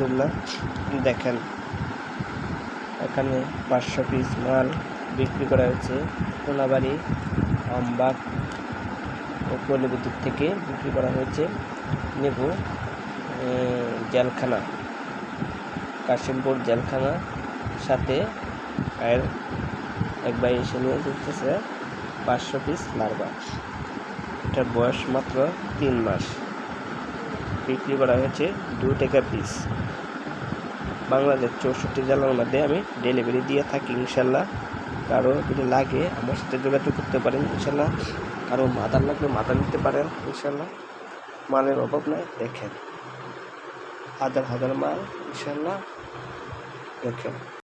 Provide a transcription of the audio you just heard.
আলহামদুলিল্লাহ। দেখেন এখানে 500 পিস মাল বিক্রি করা হয়েছে কোনাবাড়ি আমবাগ ও পল্লীবিদ্যুৎ থেকে বিক্রি করা হয়েছে। নেব জেলখানা, কাশিমপুর জেলখানা সাথে আর এক ভাই এসে নিয়ে যেতেছে 500 পিস লার্ভা। এটার বয়স মাত্র 3 মাস। বিক্রি করা হয়েছে 2 টাকা পিস। বাংলাদেশ 64 জেলার মধ্যে আমি ডেলিভারি দিয়ে থাকি ইনশাল্লাহ। কারো যদি লাগে আমার সাথে যোগাযোগ করতে পারেন ইনশাল্লাহ। কারো মাদার লাগলে মাদার নিতে পারেন ইনশাল্লাহ। মালের অভাব নাই। দেখেন হাজার হাজার মাল ইনশাল্লাহ। দেখেন